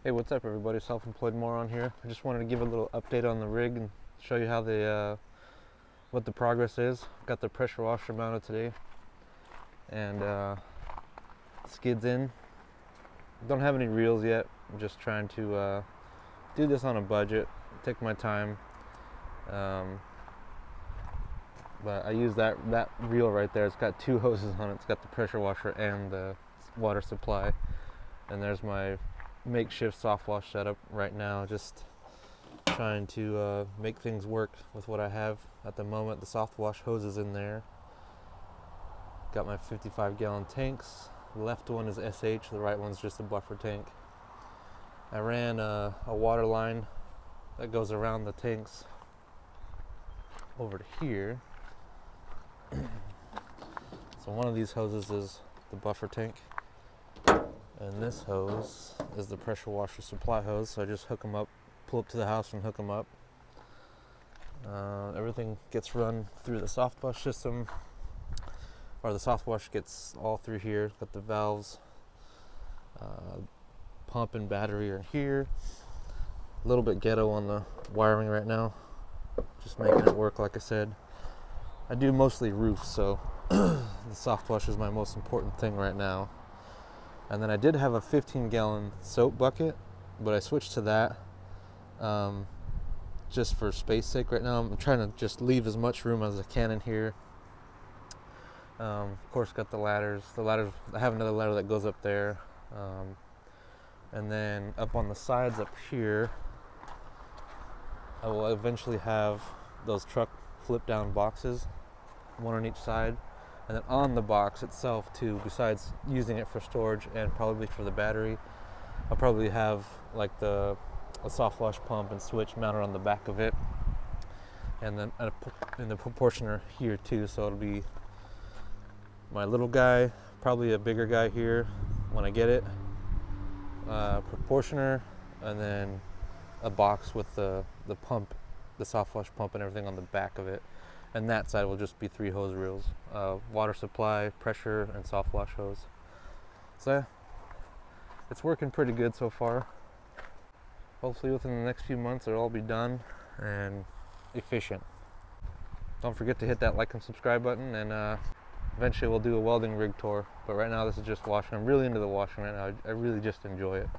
Hey, what's up everybody? Self-Employed Moron here. I just wanted to give a little update on the rig and show you how what the progress is. Got the pressure washer mounted today and skids in. Don't have any reels yet. I'm just trying to do this on a budget, take my time. But I use that reel right there. It's got two hoses on it. It's got the pressure washer and the water supply. And there's my makeshift soft wash setup right now, just trying to make things work with what I have at the moment. The soft wash hose is in there. Got my 55-gallon tanks. The left one is SH, the right one's just a buffer tank. I ran a water line that goes around the tanks over to here. So one of these hoses is the buffer tank, and this hose is the pressure washer supply hose. So I just hook them up, pull up to the house and hook them up. Everything gets run through the soft wash system, or the soft wash gets all through here. Got the valves, pump and battery are here. A little bit ghetto on the wiring right now, just making it work. Like I said, I do mostly roofs, so the soft wash is my most important thing right now. And then I did have a 15-gallon soap bucket, but I switched to that just for space sake right now. I'm trying to just leave as much room as I can in here. Of course, got the ladders. I have another ladder that goes up there. And then up on the sides up here, I will eventually have those truck flip down boxes, one on each side. And then on the box itself too, besides using it for storage and probably for the battery, I'll probably have like a soft wash pump and switch mounted on the back of it. And then in the proportioner here too, so it'll be my little guy, probably a bigger guy here when I get it, proportioner, and then a box with the pump, the soft wash pump and everything on the back of it. And that side will just be 3 hose reels, water supply, pressure, and soft wash hose. So yeah, it's working pretty good so far. Hopefully within the next few months it'll all be done and efficient. Don't forget to hit that like and subscribe button, and eventually we'll do a welding rig tour. But right now this is just washing. I'm really into the washing right now. I really just enjoy it.